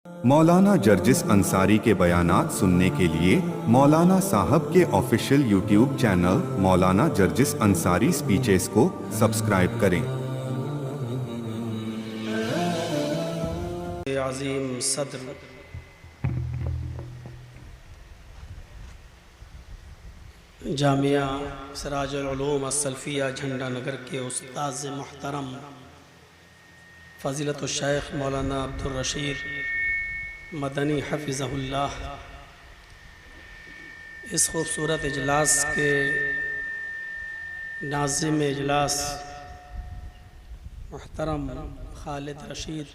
मौलाना जर्जिस अंसारी के बयानात सुनने के लिए मौलाना साहब के ऑफिशियल यूट्यूब चैनल मौलाना जर्जिस अंसारी स्पीचेस को सब्सक्राइब करें। अज़ीम सद्र जामिया सिराजुल उलूम अस्सल्फ़िया झंडा नगर के उस्ताद मुहतरम फ़ज़ीलतुल शेख मौलाना अब्दुल रशीद मदनी हफ़िज़हुल्लाह, इस खूबसूरत इजलास के नाज़िम इजलास मुहतरम खालिद रशीद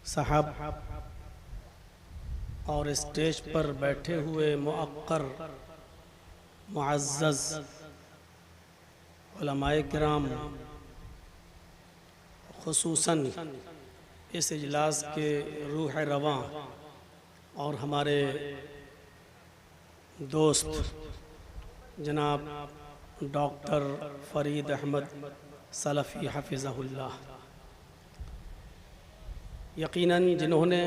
साहब और स्टेज पर बैठे हुए मुअक्कर मुअज़्ज़ज़ उलमाए किराम, खुसूसन इस इजलास के रूह रवां और हमारे दोस्त जनाब डॉक्टर फ़रीद अहमद सलफ़ी हफ़िज़हुल्लाह, यकीनन जिन्होंने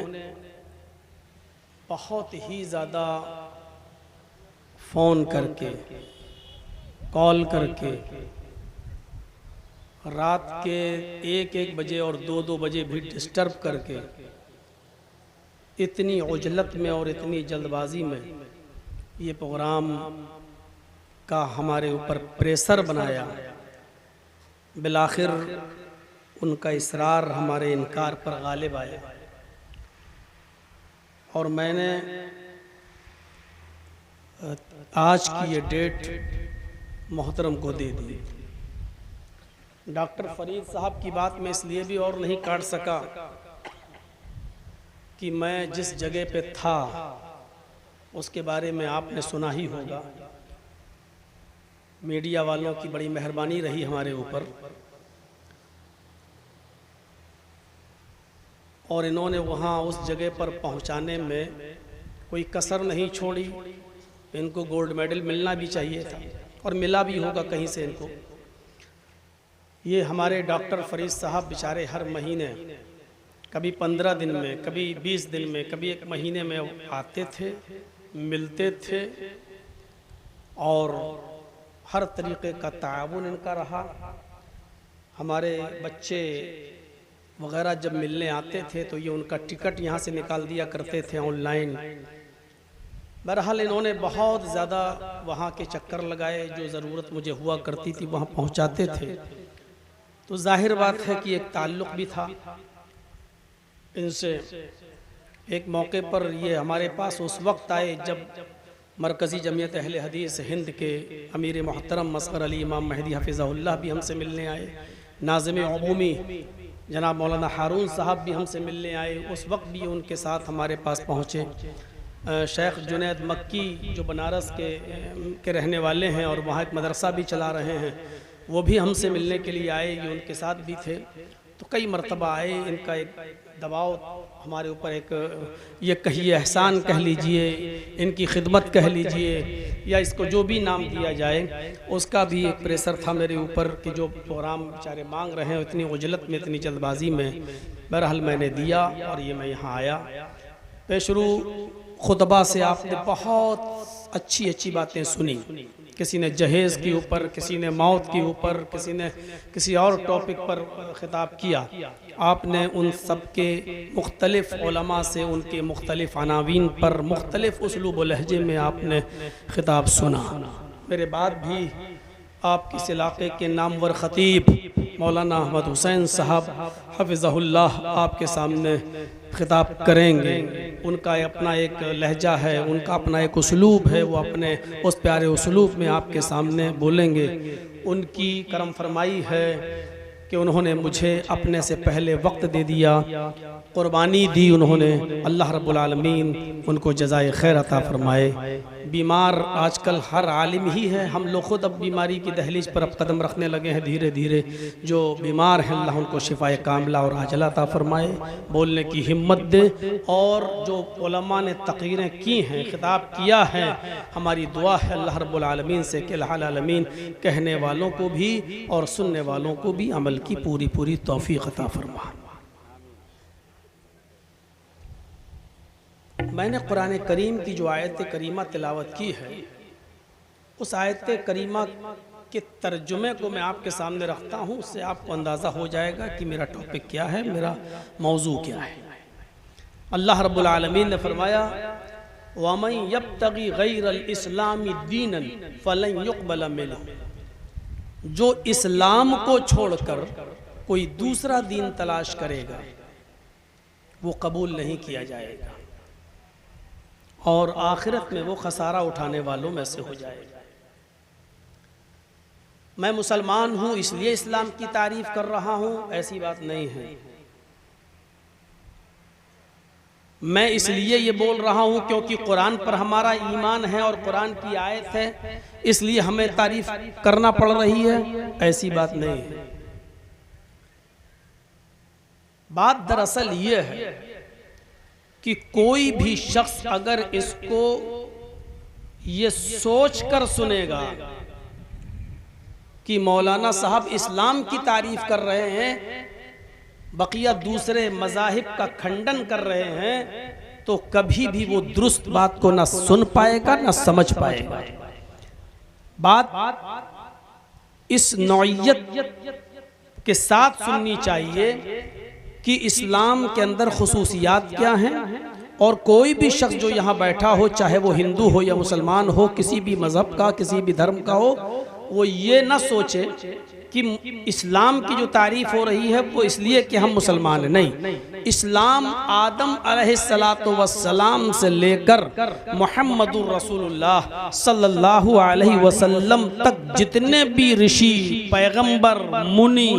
बहुत ही ज़्यादा फ़ोन करके कॉल करके रात के 1-1 बजे और 2-2 बजे भी डिस्टर्ब करके इतनी उजलत में और इतनी जल्दबाजी में ये प्रोग्राम का हमारे ऊपर प्रेशर बनाया, बिलाखिर उनका इसरार हमारे इनकार पर गालिब आया और मैंने आज की ये डेट मोहतरम को दे दी। डॉक्टर फ़रीद साहब की बात मैं इसलिए भी और नहीं काट सका कि मैं जिस जगह पे था उसके बारे में आपने सुना ही होगा। मीडिया वालों की बड़ी मेहरबानी रही हमारे ऊपर और इन्होंने वहाँ उस जगह पर पहुँचाने में कोई कसर नहीं छोड़ी। इनको गोल्ड मेडल मिलना भी चाहिए था और मिला भी होगा कहीं से इनको। ये हमारे डॉक्टर फ़रीद साहब बेचारे हर महीने कभी 15 दिन में, कभी 20 दिन में, कभी 1 महीने में आते थे, मिलते थे और हर तरीक़े का ताआवुन इनका रहा। हमारे बच्चे वग़ैरह जब मिलने आते थे तो ये उनका टिकट यहाँ से निकाल दिया करते थे ऑनलाइन। बहरहाल इन्होंने बहुत ज़्यादा वहाँ के चक्कर लगाए, जो ज़रूरत मुझे हुआ करती थी वहाँ पहुँचाते थे। तो जाहिर बात है कि एक ताल्लुक़ भी था इनसे। एक मौके पर ये हमारे पास उस वक्त आए जब मरकज़ी जमीयत अहले हदीस हिंद के अमीर मोहतरम मसग़र अली इमाम महदी हफ़िज़हुल्लाह भी हमसे मिलने आए। नाज़िम अमूमी जनाब मौलाना हारून साहब भी हमसे मिलने आए। उस वक्त भी उनके साथ हमारे पास पहुँचे। शेख जुनैद मक्की जो बनारस के रहने वाले हैं और वहाँ एक मदरसा भी चला रहे हैं, वो भी हमसे मिलने के लिए आए। ये उनके साथ भी थे। तो कई मरतबा आए। इनका एक दबाव हमारे ऊपर, एक ये कहिए एहसान कह लीजिए, इनकी खिदमत कह लीजिए, या इसको जो भी नाम दिया जाए, उसका भी एक प्रेशर था मेरे ऊपर कि जो प्रोग्राम बेचारे मांग रहे हैं इतनी उजलत में, इतनी जल्दबाजी में। बहरहाल मैंने दिया और ये मैं यहाँ आया। पेशरू खुतबा से आपने बहुत अच्छी अच्छी बातें सुनी। किसी ने जहेज़ के ऊपर, किसी ने मौत के ऊपर, किसी ने किसी और टॉपिक पर ख़िताब किया। आपने उन सब के मुख्तलिफ़ उलमा से उनके मुख्तलिफ़ अनावीन पर मुख्तलिफ़ उसलूब व लहजे में आपने ख़िताब सुना। मेरे बाद भी आप इस इलाक़े के नामवर ख़तीब मौलाना अहमद हुसैन साहब हफ़िज़हुल्लाह आपके सामने ख़िताब करेंगे। उनका अपना एक लहजा है, उनका अपना एक उसलूब है, वो अपने उस प्यारे उसलूब में आपके सामने बोलेंगे। उनकी करम फरमाई है कि उन्होंने मुझे अपने से पहले वक्त दे दिया, कुर्बानी दी उन्होंने। अल्लाह रब्बुल आलमीन उनको जज़ाए खैर अता फ़रमाए। बीमार आजकल हर आलिम ही है। हम लोग ख़ुद अब बीमारी की दहलीज पर अब कदम रखने लगे हैं धीरे धीरे। जो बीमार हैं अल्लाह उनको शिफ़ाए कामिला और आजला अता फ़रमाए, बोलने की हिम्मत दे। और जो उलमा ने तक़रीरें की हैं, ख़िताब किया है, हमारी दुआ है अल्लाह रब्बुल आलमीन से कि अल्लाह आलमीन कहने वालों को भी और सुनने वालों को भी अमल की पूरी पूरी तौफ़ीक़ अता फ़रमाए। मैंने कुरान करीम की जो आयत करीमा तिलावत की है, उस आयत करीमा के तर्जुमे को मैं आपके सामने रखता हूँ, उससे आपको अंदाज़ा हो जाएगा कि मेरा टॉपिक क्या है, मेरा मौजू क्या है। अल्लाह रब्बुल आलमीन ने फरमाया, वमन यब्तगी गैरल इस्लामी दीनन फलन युक़बल मिन्हु, जो इस्लाम को छोड़कर कोई दूसरा दीन तलाश करेगा वो कबूल नहीं किया जाएगा और आखिरत में वो खसारा उठाने वालों में से हो जाएगा। मैं मुसलमान हूँ इसलिए इस्लाम की तारीफ कर रहा हूँ, ऐसी बात नहीं है। मैं इसलिए ये बोल रहा हूँ क्योंकि कुरान पर हमारा ईमान है और कुरान की आयत है, इसलिए हमें तारीफ करना पड़ रही है, ऐसी बात नहीं है। बात दरअसल ये है कि कोई भी शख्स अगर इसको ये सोच कर सुनेगा कि मौलाना साहब इस्लाम की तारीफ कर रहे हैं, बकिया दूसरे मज़ाहिब का खंडन कर रहे हैं, तो कभी भी वो दुरुस्त बात को ना सुन पाएगा ना समझ पाएगा। बात इस नौइयत के साथ सुननी चाहिए कि इस्लाम के अंदर खुसूसियात क्या हैं, और कोई भी शख्स जो यहाँ बैठा हो, चाहे वो हिंदू हो या मुसलमान हो, किसी भी मज़हब का, किसी भी धर्म का हो, वो ये ना सोचे कि इस्लाम की जो तारीफ हो रही है वो इसलिए कि हम मुसलमान हैं। नहीं, इस्लाम आदम अलैहिस्सलातु वस्सलाम से लेकर मुहम्मदुर रसूलुल्लाह सल्लल्लाहु अलैहि वसल्लम तक जितने भी ऋषि, पैगंबर, मुनि,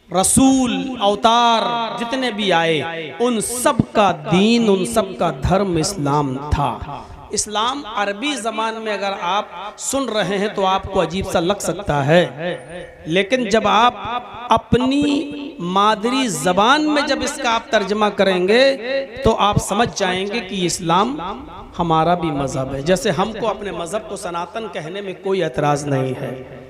रसूल, अवतार जितने भी आए, उन सब का दीन, उन सब का धर्म इस्लाम था। इस्लाम अरबी ज़बान में अगर आप सुन रहे हैं तो आपको अजीब सा लग सकता है, लेकिन जब आप अपनी मादरी ज़बान में जब इसका आप तर्जमा करेंगे तो आप समझ जाएंगे कि इस्लाम हमारा भी मज़हब है। जैसे हमको अपने मज़हब को सनातन कहने में कोई एतराज़ नहीं है,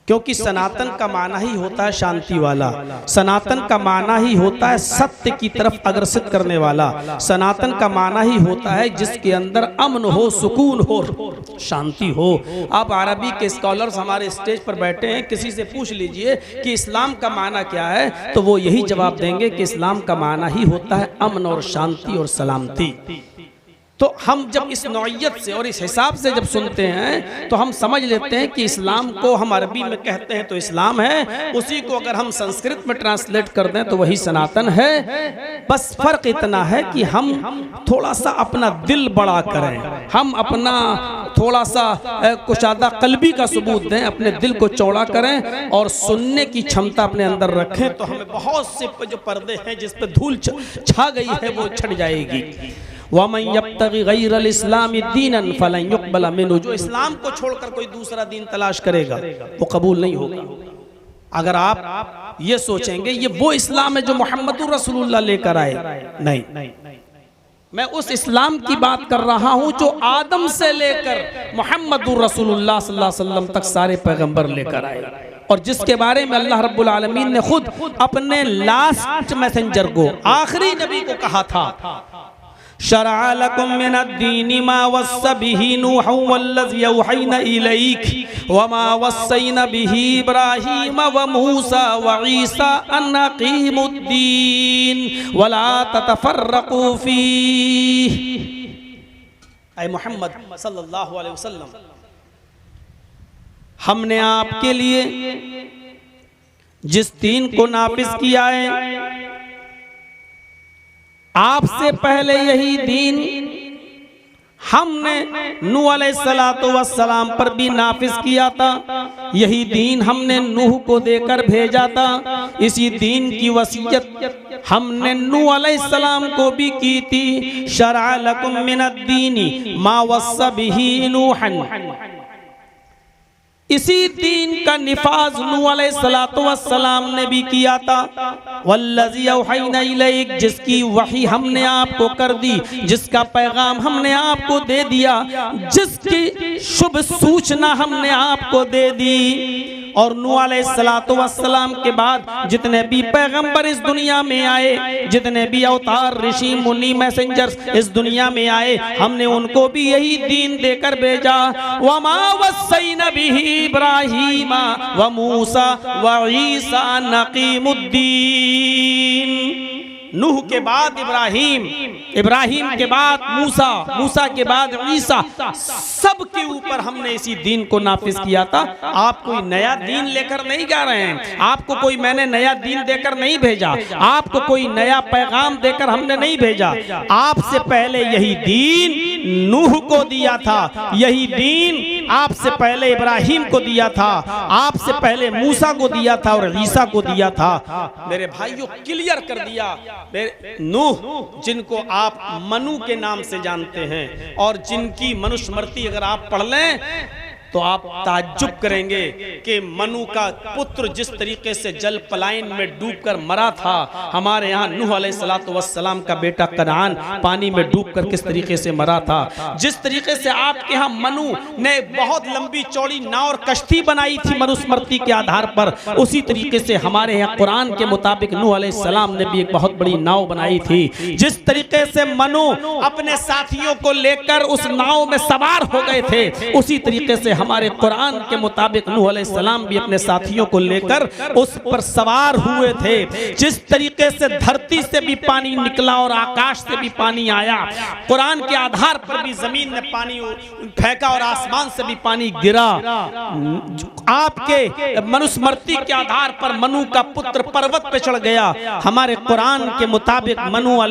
क्योंकि सनातन का माना ही होता है शांति वाला, सनातन का माना ही होता है सत्य की तरफ अग्रसर करने वाला, सनातन का माना ही होता है जिसके अंदर अमन हो, सुकून हो, शांति हो। आप अरबी के स्कॉलर्स हमारे स्टेज पर बैठे हैं, किसी से पूछ लीजिए कि इस्लाम का माना क्या है, तो वो यही जवाब देंगे कि इस्लाम का माना ही होता है अमन और शांति और सलामती। तो हम जब इस नौइयत से और इस हिसाब से जब सुनते हैं तो हम समझ लेते हैं कि इस्लाम को हम अरबी में कहते हैं तो इस्लाम है, उसी को अगर हम संस्कृत में ट्रांसलेट कर दें तो वही सनातन है। बस फर्क इतना है कि हम थोड़ा सा अपना दिल बड़ा करें, हम अपना थोड़ा सा कुशादा कल्बी का सबूत दें, अपने दिल को चौड़ा करें और सुनने की क्षमता अपने अंदर रखें, तो हमें बहुत से जो पर्दे हैं जिस पे धूल छा गई है वो छट जाएगी। वमन यब्तगी गैरल इस्लामी दीनन फलन युक़बल मिन्हु, जो इस्लाम को छोड़कर कोई दूसरा दीन तलाश करेगा वो कबूल नहीं होगा। अगर आप ये सोचेंगे ये वो इस्लाम है जो मुहम्मदुर रसूलुल्लाह लेकर आए, नहीं, मैं उस इस्लाम की बात कर रहा हूं जो आदम से लेकर मुहम्मदुर रसूलुल्लाह सल्लल्लाहु अलैहि वसल्लम तक सारे पैगंबर लेकर आए, और जिसके बारे में अल्लाह रब्बुल आलमीन ने खुद अपने लास्ट मैसेंजर को, आखिरी नबी को कहा था, शरअ लकुम मिनद्दीनि मा वस्सा बिही नूहन वल्लज़ी औहैना इलैक वमा वस्सैना बिही इब्राहीम व मूसा व ईसा अन अक़ीमुद्दीन वला ततफ़र्रक़ू फ़ीह। ऐ मोहम्मद सल्लल्लाहु अलैहि वसल्लम, हमने आपके लिए जिस दीन को नाफिज किया है, आपसे पहले यही दीन हमने नूह अलैहिस्सलातु वस्सलाम पर भी नाफिज किया था, यही दीन हमने नूह को देकर भेजा था, इसी दीन की वसीयत हमने नूह अलैहिस्सलाम को भी की थी। शरअ लकुम मिनद्दीनि मा वस्सा बिही नूहन, इसी दीन का निफाज नूह अलैहिस्सलातु वस्सलाम ने भी किया था। वल्लज़ी औहैना इलैक, जिसकी वही हमने आपको कर दी, जिसका पैगाम हमने आपको दे दिया, जिसकी शुभ सूचना हमने आपको दे दी। और नूह अलैहिस्सलातु वस्सलाम के बाद जितने भी पैगंबर इस दुनिया में आए, जितने भी अवतार, ऋषि, मुनि, मैसेंजर्स इस दुनिया में आए, हमने उनको भी यही दीन देकर भेजा। वमा वस्सैना बिही इब्राहीमा व मूसा व ईसा नकीमुद्दीन। नूह के बाद इब्राहीम, इब्राहीम के बाद मूसा, मूसा के बाद ईसा, सबके ऊपर हमने इसी दीन को नाफिज किया था। आप कोई नया दीन लेकर नहीं जा रहे हैं, आपको कोई मैंने नया दीन देकर नहीं भेजा, आपको कोई नया पैगाम देकर हमने नहीं भेजा। आपसे पहले यही दीन नूह को दिया था, यही दीन आपसे पहले इब्राहीम को दिया था, आपसे पहले मूसा को दिया था और ईसा को दिया था। मेरे भाइयों, क्लियर कर दिया। नूह, जिनको आप मनु के नाम से जानते हैं और जिनकी मनुस्मृति अगर आप पढ़ लें तो आप ताज्जुब करेंगे कि मनु का पुत्र जिस तरीके से जल पलायन में डूबकर मरा था, हमारे यहाँ नूह अलैहिस्सलातु वस्सलाम का बेटा कनान पानी में डूबकर किस तरीके से मरा था, जिस तरीके से आपके यहाँ मनु ने बहुत लंबी चौड़ी नाव और कश्ती बनाई थी मनुस्मृति के आधार पर, उसी तरीके से हमारे यहाँ कुरान के मुताबिक नूह अलैहिस्सलाम ने भी एक बहुत बड़ी नाव बनाई थी। जिस तरीके से मनु अपने साथियों को लेकर उस नाव में सवार हो गए थे, उसी तरीके से हमारे कुरान के मुताबिक नूह अलैहिस्सलाम भी अपने साथियों को लेकर उस पर सवार हुए थे। जिस तरीके से धरती से भी पानी निकला और आकाश से भी पानी आया, कुरान के आधार पर भी जमीन ने पानी फेंका और आसमान से भी पानी गिरा। आपके मनुस्मृति के आधार पर मनु का पुत्र पर्वत पे चढ़ गया, हमारे कुरान के मुताबिक नूह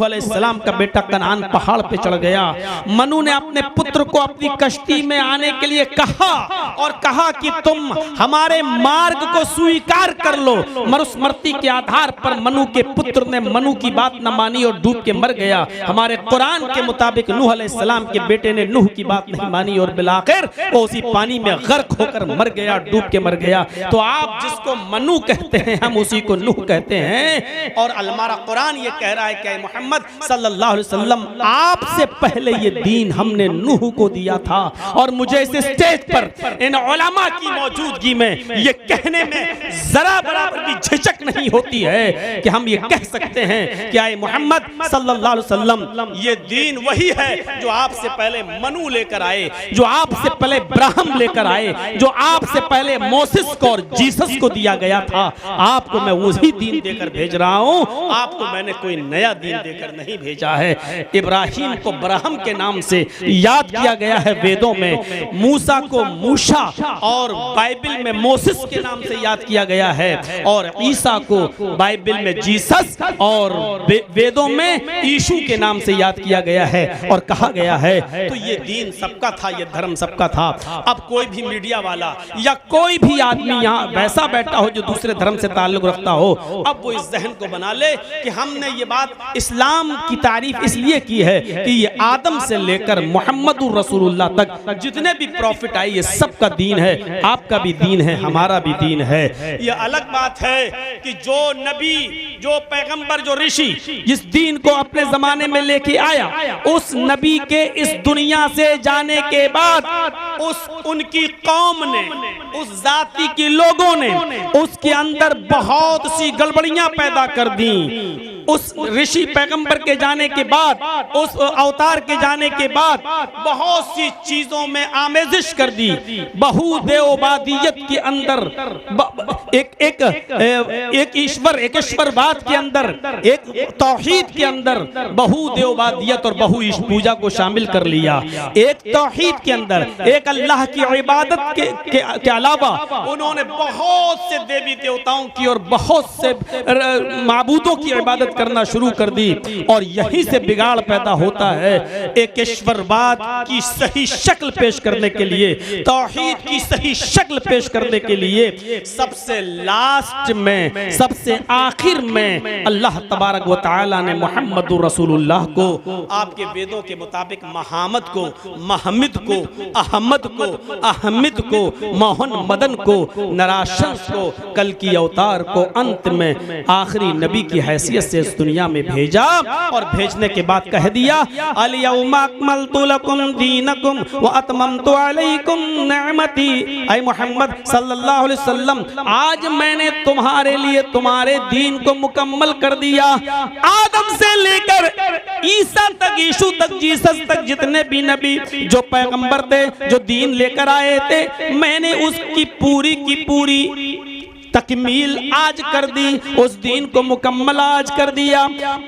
अलैहिस्सलाम का बेटा कनान पहाड़ पे चढ़ गया। मनु ने अपने पुत्र को अपनी कश्ती में आने के लिए कहा और कहा कि तुम हमारे मार्ग को स्वीकार कर लो। मनुस्मृति के आधार पर मनु के पुत्र ने मनु की बात न मानी और डूब के मर गया। हमारे कुरान के मुताबिक नूह अलैहिस्सलाम के बेटे ने नूह की बात नहीं मानी और बिलाखिर वो उसी पानी में गर्क होकर मर गया, डूब के मर गया। तो आप जिसको मनु कहते हैं, हम उसी को नूह कहते हैं। और हमारा कुरान ये कह रहा है कि मोहम्मद सल्लल्लाहु अलैहि वसल्लम, आपसे पहले ये दीन हमने नूह को दिया था। और मुझे इस स्टेज पर इन उलमा की मौजूदगी में ये कहने में जरा बराबर भी झिझक नहीं होती है कि हम ये कह सकते हैं कि आए मोहम्मद सल्लल्लाहु अलैहि वसल्लम, ये दीन वही है जो आपसे पहले मनु लेकर आए, जो आपसे पहले इब्राहिम लेकर आए, जो आपसे पहले मोसेस को और जीसस को दिया गया था। आपको मैं वही दीन देकर भेज रहा हूं, आपको मैंने कोई नया दीन देकर नहीं भेजा है। इब्राहिम को ब्राह्म के नाम से याद किया गया है वेदों में, मूसा को मूसा और बाइबल में मोसेस के नाम से याद किया गया है, और ईसा को बाइबल में जीसस और वेदों में यीशु के नाम से याद किया गया है और कहा गया है। तो ये दीन सबका था, ये धर्म सबका था। अब कोई भी मीडिया वाला या कोई भी आदमी यहाँ वैसा बैठा हो जो दूसरे धर्म से ताल्लुक रखता हो, अब वो इस जहन को बना ले कि हमने ये बात इस्लाम की तारीफ इसलिए की है कि ये आदम से लेकर मोहम्मदुर रसूलुल्लाह तक जितने भी प्रॉफिट आए ये सबका दीन है, आपका भी दीन है, हमारा भी दीन है। ये अलग बात है कि जो नबी, जो पैगंबर, जो ऋषि जिस दीन को अपने जमाने में लेके आया, उस नबी के इस दुनिया से जाने के बाद उनकी कौम ने, उस जाति के लोगों ने उसके अंदर बहुत सी गड़बड़ियां पैदा कर दी। उस ऋषि पैगंबर के जाने के बाद, उस अवतार के जाने के बाद बहुत सी चीजों में आमेजिश कर दी। बहुदेववादियत के अंदर एक ईश्वरवाद के अंदर, एक तौहीद के अंदर बहुदेववादियत और बहु पूजा को शामिल कर लिया। एक तौहीद के अंदर एक अल्लाह की इबादत के अलावा उन्होंने बहुत से देवी देवताओं की और बहुत से माबूदों की इबादत करना शुरू कर दी, और यहीं से बिगाड़ पैदा होता है। एक ईश्वरवाद की सही शक्ल पेश करने के लिए, तौहीद की सही शक्ल पेश करने के लिए सबसे लास्ट में, सबसे आखिर में अल्लाह तबारक व तआला ने मोहम्मदुर रसूलुल्लाह को आपके वेदों के मुताबिक महामद को, महमिद को, अहमद को, अहमिद को, मोहन मदन को, नराशंस को, कल की अवतार को अंत में आखिरी नबी की हैसियत से इस दुनिया में भेजा और भेजने के बाद कह दिया अल-यौमा अकमलतु लकुम दीनकुम व अतममतु अलैकुम निअमती। ऐ मोहम्मद सल्लल्लाहु अलैहि वसल्लम, आज मैंने तुम्हारे लिए तुम्हारे दीन को मुकम्मल कर दिया। आदम से लेकर ईसा तक, यीशु तक, जीसस तक जितने भी नबी जो पैगंबर थे, जो दीन लेकर आए थे, मैंने उसकी पूरी की पूरी तकमील आज कर दी, उस दीन को मुकम्मल आज कर दिया।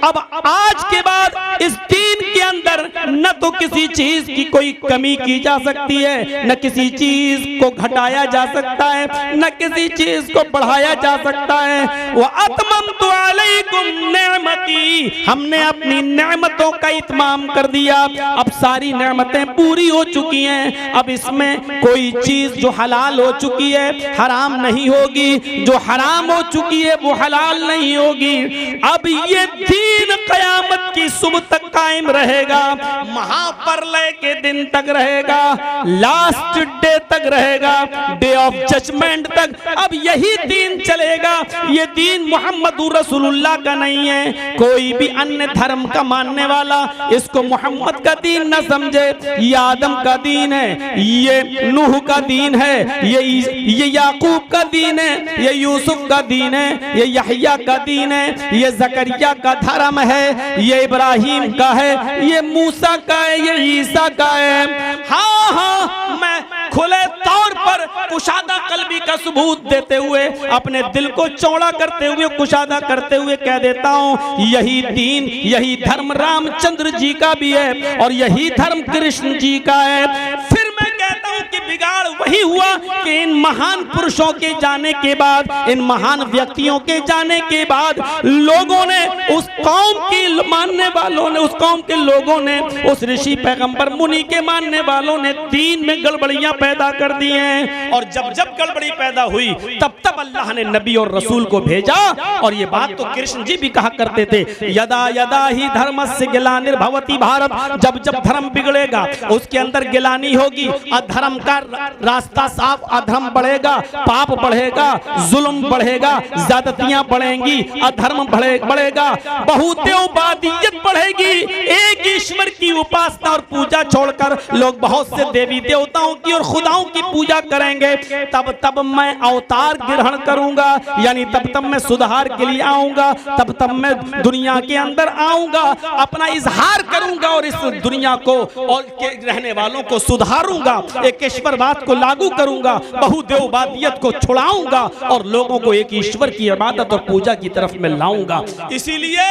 अब आज के बाद इस दीन के अंदर न तो किसी चीज की कोई कमी की जा सकती है, न किसी चीज को घटाया जा सकता है, न किसी चीज को बढ़ाया जा सकता है। वो अतममतु अलैकुम नेमती, हमने अपनी नेमतों का इत्माम कर दिया। अब सारी नेमतें पूरी हो चुकी हैं। अब इसमें कोई चीज जो हलाल हो चुकी है हराम नहीं होगी, जो हराम हो चुकी है वो हलाल नहीं होगी। अब ये दीन कयामत की सुबह तक कायम रहेगा, महाप्रलय के दिन तक रहेगा, लास्ट डे तक रहेगा, डे ऑफ जजमेंट तक। अब यही दीन चलेगा। ये दीन मोहम्मदुर रसूलुल्लाह का नहीं है। कोई भी अन्य धर्म का मानने वाला इसको मोहम्मद का दीन न समझे। ये आदम का दीन है, ये नूह का दीन है, ये याकूब का दीन है, ये यूसुफ का दीन है, ये यहया का दीन है, ये जकरिया का धर्म है, ये इब्राहिम का है, ये मूसा का है, ये ईसा का है। हाँ हाँ, मैं खुले तौर पर कुशादा कल्बी का सबूत देते हुए, अपने दिल को चौड़ा करते हुए, कुशादा करते हुए कह देता हूँ, यही दीन, यही धर्म रामचंद्र जी का भी है और यही धर्म कृष्ण जी का है। फिर मैं कहता हूँ कि बिगाड़ वही हुआ कि इन महान पुरुषों के जाने के बाद, इन महान व्यक्तियों के जाने के बाद लोगों ने, उस कौम की मानने वालों ने, उस कौम के लोगों ने, उस ऋषि पैगंबर मुनि के मानने वालों ने दीन में गड़बड़ियां पैदा कर दी हैं। और जब जब गड़बड़ी पैदा हुई तब तब अल्लाह ने नबी और रसूल को भेजा। और ये बात तो कृष्ण जी भी कहा करते थे, यदा यदा ही धर्मस्य ग्लानिर्भवति भारत, जब जब धर्म बिगड़ेगा उसके अंदर गिलानी होगी, अधर्म का रास्ता साफ, अधर्म बढ़ेगा, पाप बढ़ेगा, जुल्म बढ़ेगा, ज्यादतियां बढ़ेंगी, अधर्म बढ़ेगा, बहुदेववादियत बढ़ेगी, एक ईश्वर की उपासना और पूजा छोड़कर लोग बहुत से देवी देवताओं की और खुदाओं की पूजा करेंगे। तब तब मैं अवतार ग्रहण करूंगा, यानी तब मैं सुधार के लिए आऊंगा, तब मैं दुनिया के अंदर आऊंगा, अपना इजहार करूंगा और इस दुनिया को और के रहने वालों को सुधारूंगा, एक ईश्वरवाद को लागू करूंगा, बहुदेववादियत को छुड़ाऊंगा और लोगों को एक ईश्वर की इबादत और पूजा की तरफ में लाऊंगा। इसीलिए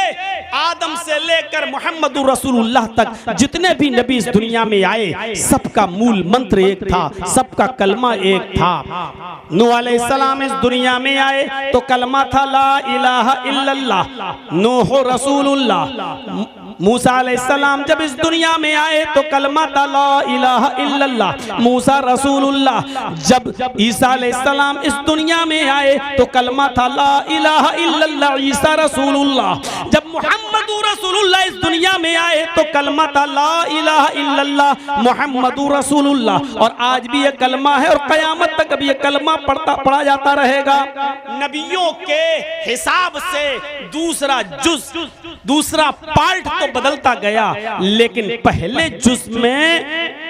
आदम से लेकर मोहम्मदुर रसूलुल्लाह तक जितने भी नबी इस दुनिया में आए, सबका मूल मंत्र एक था, सबका कलमा एक था। नूह अलैहिस्सलाम इस दुनिया में आए तो कलमा था ला इलाहा इल्लल्लाह, नूह रसूलुल्लाह। मूसा अलैहिस्सलाम जब इस दुनिया में आए तो कलमा था ला इलाहा इल्लल्लाह, मूसा रसूलुल्लाह। जब ईसा अलैहिस्सलाम इस दुनिया में आए तो कलमा था ला इलाहा इल्लल्लाह, ईसा रसूलुल्लाह। जब मुहम्मदुर रसूलुल्लाह इस दुनिया में आए तो कलमा था ला इलाहा इल्लल्लाह, मुहम्मदुर रसूलुल्लाह। और आज भी ये कलमा है और क़यामत तक भी ये कलमा पढ़ा जाता रहेगा। नबियों के हिसाब से दूसरा जुज़, दूसरा पार्ट तो बदलता गया, लेकिन पहले जुज़ में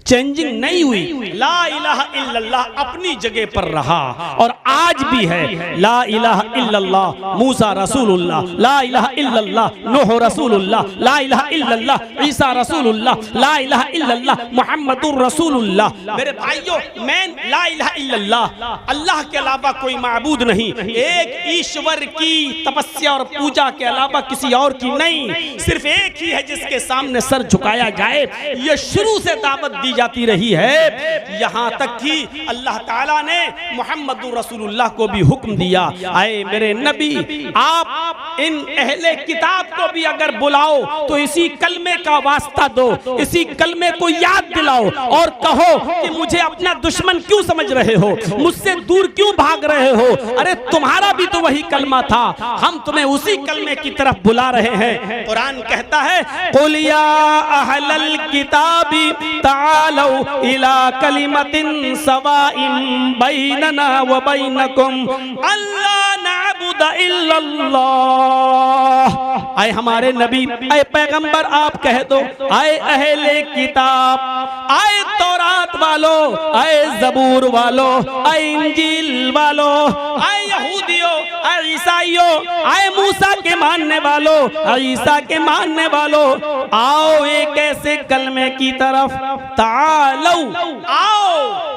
चेंजिंग नहीं हुई। ला इलाहा इल्लल्लाह अपनी जगह पर रहा और आज भी है। ला इलाहा इल्लल्लाह मूसा रसूलुल्लाह, ला इलाहा इल्लल्लाह नूह रसूलुल्लाह, ला इलाहा इल्लल्लाह ईसा रसूलुल्लाह, ला इलाहा इल्लल्लाह मुहम्मदुर रसूलुल्लाह। मेरे भाइयों, मैं ला इलाहा इल्लल्लाह, अल्लाह के अलावा कोई माबूद नहीं, एक ईश्वर की तपस्या और पूजा के अलावा किसी और की नहीं, सिर्फ एक ही है जिसके सामने सर झुकाया जाए। ये शुरू से दावत दी जाती रही है, यहां तक कि अल्लाह ताला ने मुहम्मदुर रसूलुल्लाह को भी हुक्म दिया, आए मेरे नबी, आप इन अहले किताब को भी अगर बुलाओ तो इसी कलमे का वास्ता दो, इसी कलमे को याद दिलाओ और कहो कि मुझे अपना दुश्मन क्यों समझ रहे हो, मुझसे दूर क्यों भाग रहे हो। अरे तुम्हारा भी तो वही कलमा था, हम तुम्हें उसी कलमे की तरफ बुला रहे हैं। कुरान कहता है, कुल या अहलल किताबी तालौ इला कलिमतिन सवाइन बैनना व बैनकुम अल्ला नअबुद नाबुदा इल्लल्लाह। आए हमारे नबी, आए पैगंबर, आप कह दो, आए अहले किताब, आए तौरात वालों, आए जबूर वालों, आए इंजील वालों, आए यहूदियों, आए ईसाइयों, आए मूसा के मानने वालों, आए ईसा के मानने वालों, आओ एक ऐसे कलमे की तरफ, तालौ, आओ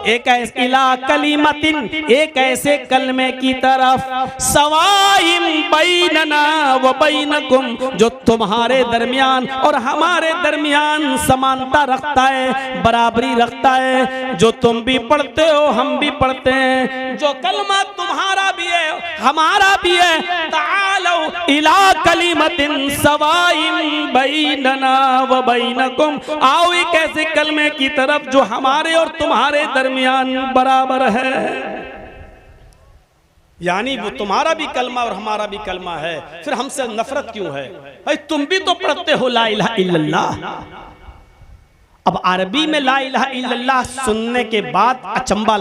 एक ऐसे इला कलिमतिन, एक ऐसे कलमे की तरफ, सवाइम बैनना व बैनकुम, जो तुम्हारे दरमियान और हमारे दरमियान समानता रखता है, बराबरी रखता है, जो तुम भी पढ़ते हो हम भी पढ़ते हैं, जो कलमा तुम्हारा भी है हमारा भी है, तालौ इला कलिमतिन सवाइम बैनना व बैनकुम, आओ एक ऐसे कलमे की तरफ जो हमारे और तुम्हारे दरमियान बराबर है। यानी वो तुम्हारा भी कलमा और हमारा भी कलमा है, फिर हमसे नफरत क्यों है? भाई तुम भी तो पढ़ते हो ला इलाहा इल्लल्लाह। अब अरबी में ला इलाहा इल्लल्लाह सुनने के बाद अचंबा,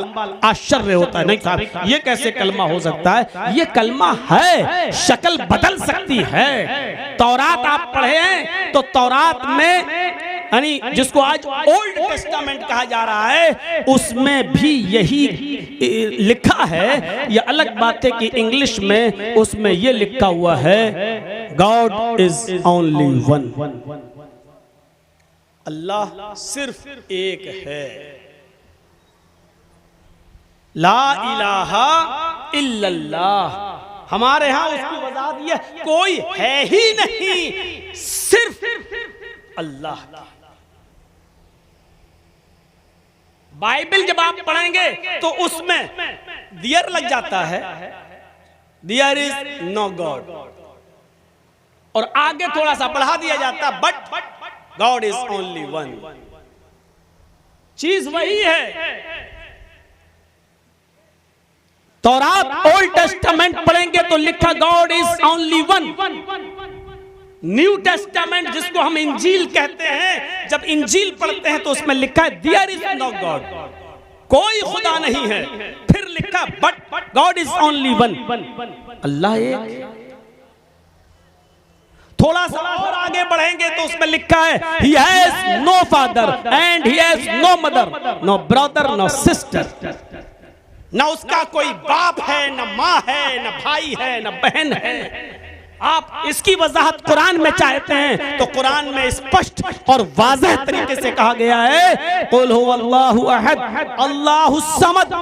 आश्चर्य होता है, नहीं साहब ये कैसे कलमा हो सकता है? ये कलमा है, शक्ल बदल सकती है। तौरात आप पढ़े हैं तो तौरात में यानी जिसको आज ओल्ड टेस्टामेंट कहा जा रहा है, उसमें भी यही लिखा है। यह अलग बात है कि इंग्लिश में उसमें यह लिखा हुआ है, गॉड इज ओनली वन, अल्लाह सिर्फ एक है। ला इलाहा इल्लल्लाह, हमारे यहां उसकी वजाहत यह कोई है ही नहीं, सिर्फ अल्लाह। बाइबल जब आप पढ़ेंगे तो उसमें दियर लग जाता है, दियर इज नो गॉड, और आगे थोड़ा सा बढ़ा दिया जाता है, but God is only one. चीज वही है। तौरात ओल्ड टेस्टामेंट पढ़ेंगे तो लिखा God is only one. New testament जिसको हम इंजील कहते हैं, जब इंजील पढ़ते हैं तो उसमें लिखा है देयर इज नो गॉड, कोई खुदा नहीं है। फिर लिखा but God is only one, Allah एक। थोड़ा सा और आगे बढ़ेंगे तो उसमें लिखा है he has no father and he has no mother, no brother, no sister। ना उसका कोई बाप है, न माँ है, न भाई है, न बहन है। आप इसकी वजाहत कुरान में चाहते हैं तो कुरान में स्पष्ट और वाज़ेह तरीके से कहा गया है, कुल हुवल्लाहु अहद अल्लाहु समद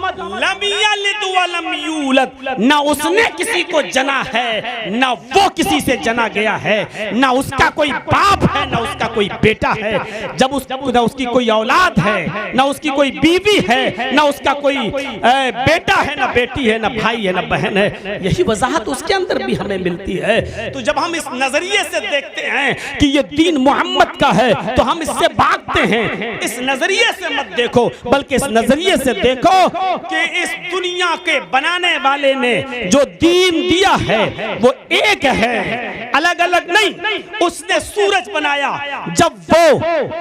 लम यलिद व लम यूलद। ना उसने किसी को जना है, ना वो किसी से जना गया है, ना उसका कोई बाप है, ना उसका कोई बेटा है। जब ना उसकी कोई औलाद है, ना उसकी कोई बीवी है, ना उसका कोई बेटा है, ना बेटी है, ना भाई है, ना बहन है। यही वजाहत उसके अंदर भी हमें मिलती है। तो जब हम इस नजरिए से देखते हैं कि ये दीन मोहम्मद का है तो हम इससे भागते हैं। इस नजरिए से मत देखो, बल्कि इस नजरिए से देखो कि इस दुनिया के बनाने वाले ने जो दीन दिया है वो एक है, अलग अलग नहीं। उसने सूरज बनाया, जब वो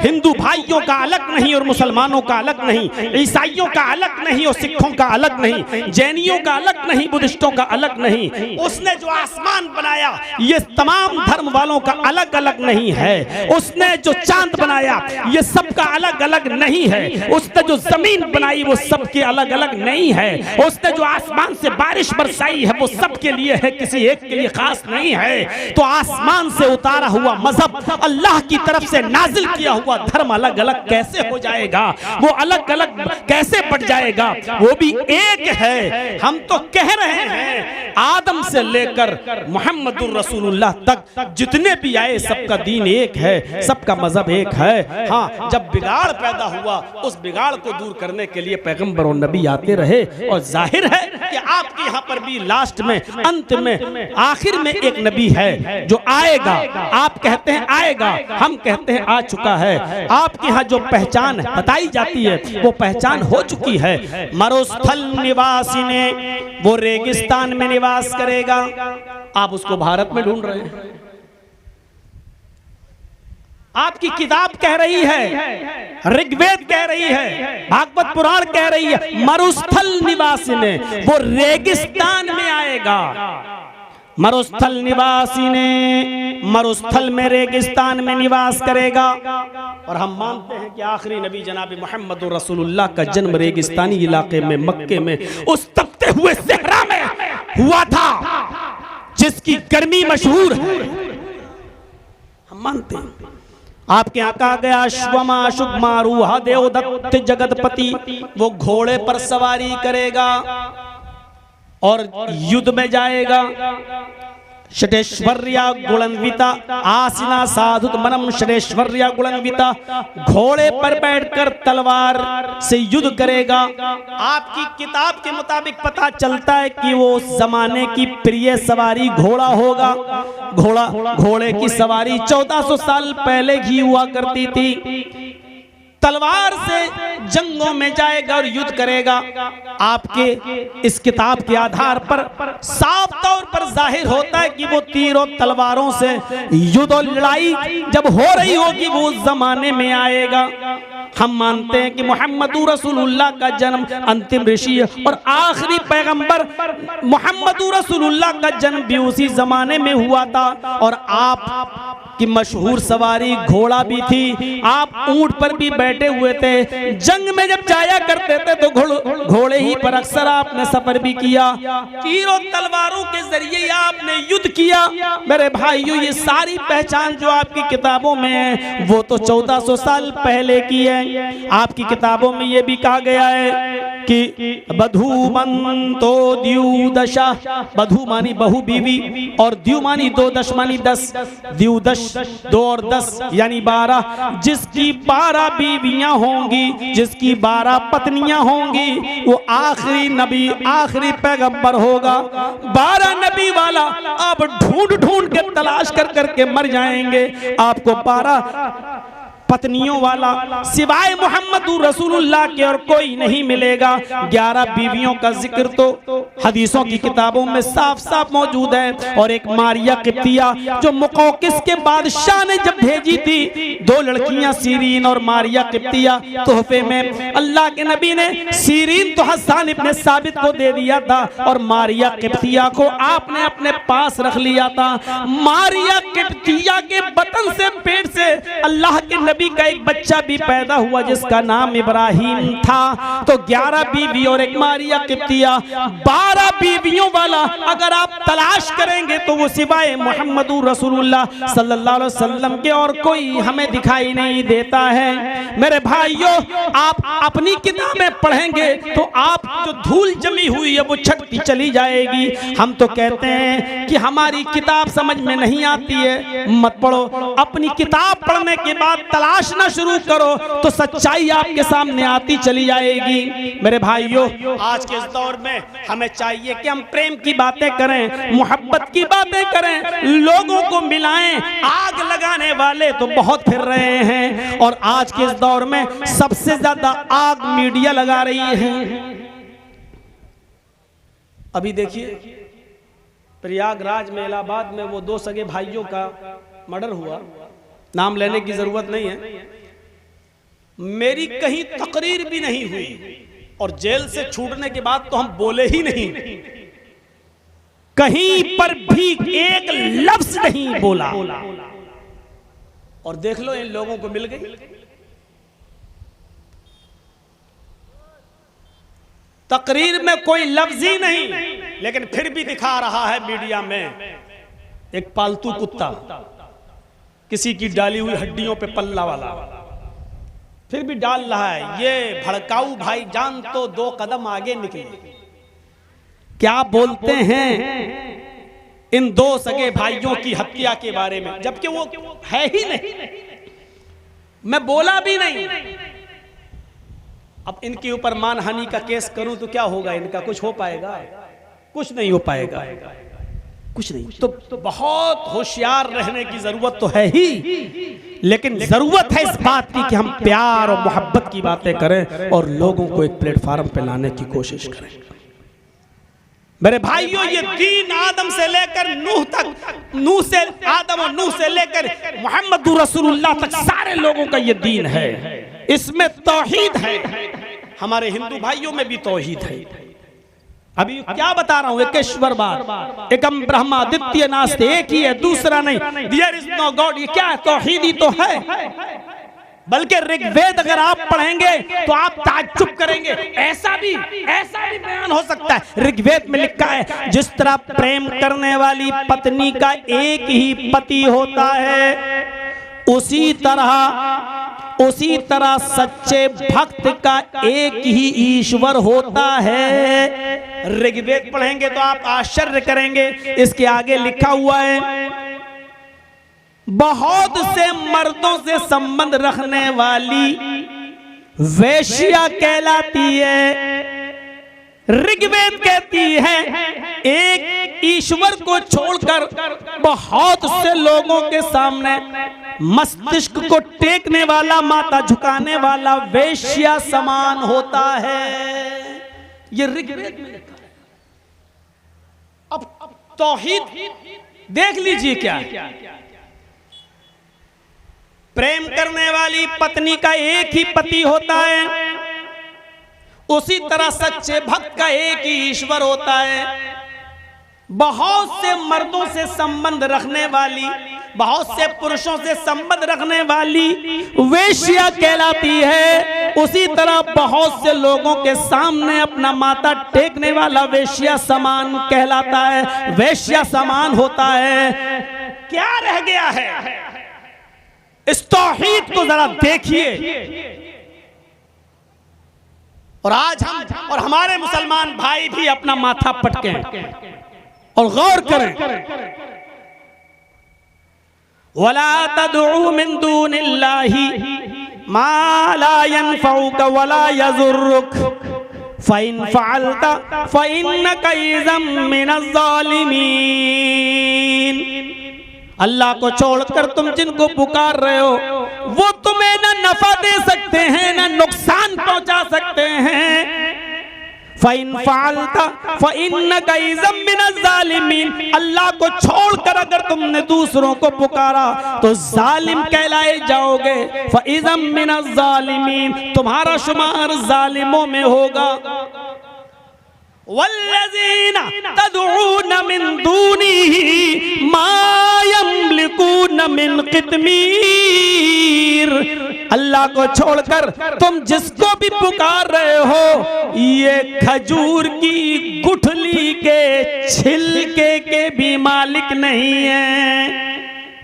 हिंदू भाइयों का अलग नहीं और मुसलमानों का अलग नहीं, ईसाइयों का अलग नहीं और सिखों का अलग नहीं, जैनियों का अलग नहीं, बुद्धिस्टों का अलग नहीं। उसने जो आसमान बनाया ये तमाम धर्म वालों का अलग अलग नहीं है। उसने जो चांद बनाया ये सबका अलग अलग नहीं है। उसने जो जमीन बनाई वो सबके अलग अलग नहीं है। उसने जो आसमान से बारिश बरसाई है वो सबके लिए है, किसी एक के लिए खास नहीं है। तो आसमान से उतारा हुआ मजहब, अल्लाह की तरफ से नाजिल किया हुआ धर्म अलग अलग कैसे हो जाएगा? वो अलग अलग कैसे बढ़ जाएगा? वो भी एक है। हम तो कह रहे हैं आदम से लेकर मुहम्मदुर रसूलुल्लाह तक जितने भी आए सबका दीन एक है, सबका मजहब एक है। हाँ, जब बिगाड़ पैदा हुआ उस बिगाड़ को दूर करने के लिए पैगंबर और नबी आते रहे, और जाहिर है कि आपके यहाँ पर भी लास्ट में, अंत में, आखिर में एक नबी है जो आएगा। आप कहते हैं आएगा, हम कहते हैं आ चुका है। आपके यहाँ जो पहचान बताई जाती है वो पहचान हो चुकी है। मरुस्थल निवासी ने वो रेगिस्तान में निवास करेगा। आप उसको भारत में ढूंढ रहे हैं। आपकी किताब कह रही है, ऋग्वेद कह रही है, भागवत पुराण कह रही है, मरुस्थल निवासी ने वो रेगिस्तान में आएगा। मरुस्थल निवासी ने मरुस्थल में रेगिस्तान में निवास करेगा। और हम मानते हैं कि आखिरी नबी जनाब मोहम्मद रसूलुल्लाह का जन्म रेगिस्तानी इलाके में मक्के में उस तपते हुए सहरा में हुआ था जिसकी गर्मी मशहूर है। हम मानते हैं आपके यहाँ कहा गया अश्वमा शुभमारूहा देवदत्त जगतपति, वो घोड़े पर सवारी करेगा और युद्ध में जाएगा। षटेश्वर्या गुणन्विता आसिना साधुत मनम षटेश्वर्या गुणन्विता, घोड़े पर बैठकर तलवार से युद्ध करेगा। आपकी किताब के मुताबिक पता चलता है कि वो उस जमाने की प्रिय सवारी घोड़ा होगा। घोड़े की सवारी 1400 साल पहले ही हुआ करती थी। तलवार से जंगों में जाएगा और युद्ध करेगा। आपके इस किताब के आधार पर साफ तौर पर जाहिर होता है कि वो तीरों तलवारों से युद्ध और लड़ाई जब हो रही होगी वो उस जमाने में आएगा। हम मानते हैं कि मोहम्मद रसूलुल्लाह का जन्म अंतिम ऋषि और आखिरी पैगंबर मोहम्मद रसूलुल्लाह का जन्म भी उसी जमाने में हुआ था। और आप की मशहूर सवारी घोड़ा भी थी। आप ऊंट पर भी बैठे हुए थे। जंग में जब जाया करते थे तो घोड़े ही पर अक्सर आपने सफर भी किया। तीरों तलवारों के जरिए आपने युद्ध किया। मेरे भाइयों, ये सारी पहचान जो आपकी किताबों में है वो तो 1400 साल पहले की है। आपकी किताबों में ये भी कहा गया है कि बधूमंतो द्युदशा, बधू मानी बहु बीवी और द्यु मानी 2 दश मानी 10, द्युदश 2 और 10 यानी 12। जिसकी 12 बीवियां होंगी, जिसकी 12 पत्नियां होंगी, वो आखिरी नबी आखिरी पैगंबर होगा। 12 नबी वाला आप ढूंढ ढूंढ के तलाश कर करके मर जाएंगे। आपको 12 पत्नियों वाला सिवाय मोहम्मद रसूलुल्लाह के और कोई नहीं मिलेगा। 11 बीवियों का जिक्र तो हदीसों की किताबों में साफ साफ मौजूद है। और एक मारिया किप्तिया जो मुकौकिस के बादशाह ने जब भेजी थी, 2 लड़कियां सीरीन और मारिया किप्तिया तोहफे में। अल्लाह के नबी ने सीरीन तो हसन इब्ने साबित को दे दिया था और मारिया किप्तिया को आपने अपने पास रख लिया था। मारिया किप्तिया के बतन से, पेट से अल्लाह के नबी का एक बच्चा भी पैदा हुआ जिसका नाम इब्राहिम था। तो 11 बीवी और एक मारिया किप्तिया, 12 बीवियों वाला अगर आप तलाश करेंगे तो वो सिवाय मोहम्मद रसूलुल्लाह सल्लल्लाहु अलैहि वसल्लम के और कोई हमें दिखाई नहीं देता है। मेरे भाइयों, आप अपनी किताबें पढ़ेंगे तो आप जो धूल जमी हुई है वो छटती चली जाएगी। हम तो कहते हैं कि हमारी किताब समझ में नहीं आती है, मत पढ़ो। अपनी किताब पढ़ने के बाद तलाशना शुरू करो तो सच्चाई आपके सामने आती चली जाएगी। मेरे भाइयों, आज के इस दौर में हमें चाहिए कि हम प्रेम की बातें करें, मोहब्बत की बातें करें, लोगों को मिलाएं। आग लगाने वाले तो बहुत फिर रहे हैं और आज के इस दौर में सबसे ज्यादा आग मीडिया लगा रही है। अभी देखिए प्रयागराज में, इलाहाबाद में वो 2 सगे भाइयों का मर्डर हुआ। नाम लेने की जरूरत नहीं है। मेरी कहीं तकरीर भी नहीं हुई और जेल से छूटने के बाद तो हम बोले ही नहीं, कहीं पर भी एक लफ्ज नहीं बोला। और देख लो इन लोगों को मिल गई। तकरीर में कोई लफ्ज ही नहीं, लेकिन फिर भी दिखा रहा है मीडिया में एक पालतू कुत्ता, किसी की डाली हुई हड्डियों पे पल्ला वाला, फिर भी डाल रहा है। ये भड़काऊ भाईजान तो 2 कदम आगे निकले। क्या बोलते हैं इन 2 सगे भाइयों की हत्या के बारे में, जबकि वो है ही नहीं, मैं बोला भी नहीं। अब इनके ऊपर मानहानि का केस करूं तो क्या होगा? इनका कुछ हो पाएगा? कुछ नहीं हो पाएगा, कुछ नहीं। तो बहुत होशियार रहने की जरूरत तो है ही, लेकिन जरूरत है इस बात की कि हम प्यार और मोहब्बत की बातें करें और लोगों को एक प्लेटफार्म पे लाने की कोशिश करें। मेरे भाइयों, ये दीन आदम से लेकर नूह तक, नूह से आदम और नूह से लेकर मोहम्मद रसूलुल्लाह तक सारे लोगों का ये दीन है। इसमें तौहीद है। हमारे हिंदू भाइयों में भी तौहीद है। अभी क्या बता रहा हूं, एकेश्वरवाद, एकम ब्रह्मा द्वितीय नास्ति, एक ही है दूसरा नहीं, देयर इज नो गॉड, ये क्या है? तौहीदी तो है। बल्कि ऋग्वेद अगर आप पढ़ेंगे तो आप ताज्जुब करेंगे, ऐसा भी बयान हो सकता है। ऋग्वेद में लिखा है जिस तरह प्रेम करने वाली पत्नी का एक ही पति होता है, उसी तरह सच्चे भक्त का एक ही ईश्वर होता है। ऋग्वेद पढ़ेंगे तो आप आश्चर्य करेंगे। इसके आगे लिखा हुआ है बहुत से मर्दों से संबंध रखने वाली वेश्या कहलाती है। ऋग्वेद कहती है एक ईश्वर को छोड़कर बहुत से लोगों के सामने मस्तिष्क को टेकने वाला, माथा झुकाने वाला वेश्या समान होता है। ये ऋग्वेद में लिखा है। अब तौहीद देख लीजिए क्या है। प्रेम करने वाली पत्नी का एक ही पति होता है, उसी तरह सच्चे भक्त का एक ही ईश्वर होता है। बहुत से मर्दों से संबंध रखने वाली, बहुत से पुरुषों से संबंध रखने वाली वेश्या कहलाती है। उसी तरह बहुत से लोगों के सामने अपना माथा टेकने वाला वेश्या समान कहलाता है, वेश्या समान होता है। क्या रह गया है? इस तौहीद को जरा देखिए। और आज हम और हमारे मुसलमान भाई भी अपना माथा पटके और गौर करें। वला तदउ मिन दूनिल्लाहि मा ला यनफउक वला यजुरुक फ़इन फ़अलता फ़इन्नका इज़म मिनज़ ज़ालिमीन। अल्लाह को छोड़कर तुम जिनको पुकार रहे हो वो तुम्हें ना नफा दे सकते हैं ना नुकसान पहुंचा सकते हैं। फ़इन फ़अलता फ़इन्नका इज़म मिनज़ ज़ालिमीन। अल्लाह को छोड़कर अगर तुमने दूसरों को पुकारा तो जालिम कहलाए जाओगे। फ़इज़म मिनज़ ज़ालिमीन, तुम्हारा शुमार जालिमों में होगा। वल्लज़ीना तदऊन मिन दूनिही मा यमलिकून मिन क़ित्मीर। अल्लाह को छोड़कर तुम जिसको भी पुकार रहे हो ये खजूर की गुठली के छिलके के भी मालिक नहीं है।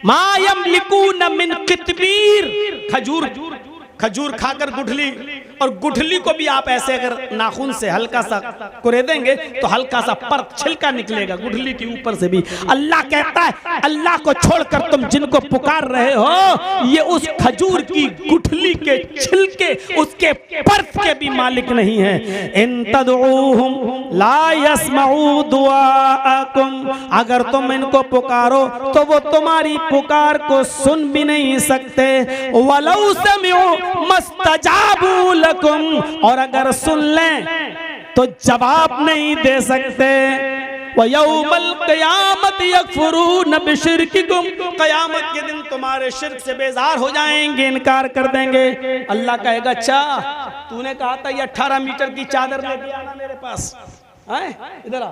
मा यमलिकून मिन क़ित्मीर, खजूर खाकर गुठली, और गुठली को भी आप ऐसे अगर नाखून से हल्का सा कुरेदेंगे तो हल्का सा परत छिलका निकलेगा गुठली के ऊपर से भी। अल्लाह कहता है अल्लाह को छोड़कर तुम जिनको पुकार रहे हो ये उस खजूर की गुठली के छिलके, उसके परत के भी मालिक नहीं है। इन तदऊहुम ला यस्मऊ दुआअकुम, अगर तुम इनको पुकारो तो वो तुम्हारी पुकार को सुन भी नहीं सकते। वलौ समिऊ मस्तजाबू लकुम, और अगर सुन लें तो जवाब नहीं दे सकते। वयौमल क़यामत यकफुरून बिशिरकिकुम, क़यामत के दिन तुम्हारे शिर्क से बेजार हो जाएंगे, इनकार कर देंगे। अल्लाह कहेगा अच्छा तूने कहा था ये 18 मीटर की चादर लेके आना मेरे पास, इधर आ।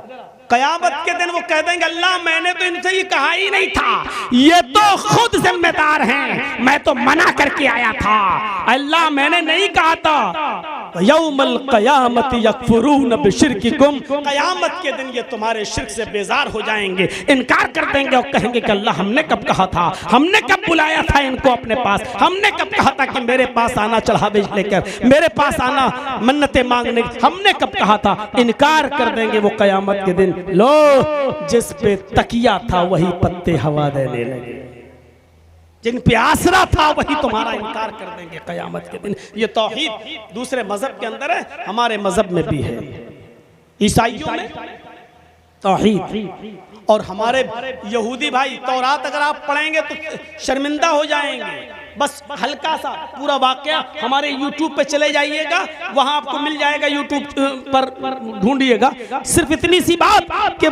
क़यामत के दिन वो कह देंगे अल्लाह मैंने तो इनसे ये कहा ही नहीं था, ये तो खुद जिम्मेदार हैं, मैं तो मना करके आया था। अल्लाह मैंने नहीं कहा था। यौमल क़यामत यकफुरून बिशिरकिकुम, क़यामत के दिन ये तुम्हारे शिर्क से बेजार हो जाएंगे, इनकार कर देंगे और कहेंगे कि अल्लाह हमने कब कहा था, हमने कब बुलाया था इनको अपने पास, हमने कब कहा था कि मेरे पास आना चढ़ावे लेकर, मेरे पास आना मन्नतें मांगने, हमने कब कहा था। इनकार कर देंगे वो क़यामत के दिन। लो जिस पे तकिया था वही पत्ते हवा देने लगे, जिन पे आसरा था वही तुम्हारा इनकार कर देंगे क़यामत के दिन। ये तौहीद दूसरे मजहब के अंदर है, हमारे मजहब में भी है, ईसाइयों में तौहीद। और हमारे यहूदी भाई तौरात अगर आप पढ़ेंगे तो शर्मिंदा हो जाएंगे। बस हल्का सा पूरा वाकया हमारे YouTube पे चले जाइएगा, वहां आपको मिल जाएगा, YouTube पर ढूंढिएगा। सिर्फ इतनी सी बात कि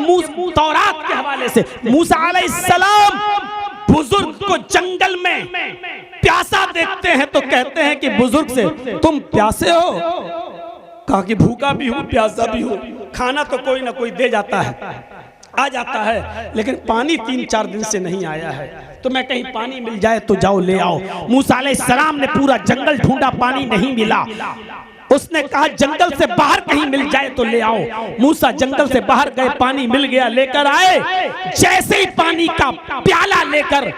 तौरात के हवाले से मूसा अलैहिस्सलाम बुजुर्ग को जंगल में प्यासा देखते हैं तो कहते हैं कि बुजुर्ग से तुम प्यासे हो? कहा कि भूखा भी हूँ प्यासा भी हूँ, खाना तो कोई ना कोई दे जाता है, आ जाता है, लेकिन पानी 3-4 दिन से नहीं आया है, तो मैं कहीं पानी मिल जाए तो जाओ ले आओ। मूसा अलैहिस्सलाम ने पूरा जंगल ढूंढा, पानी नहीं मिला। उसने कहा जंगल से बाहर कहीं मिल जाए तो ले आओ। मूसा जंगल से बाहर गए, पानी मिल गया, लेकर आए। जैसे ही पानी का प्याला लेकर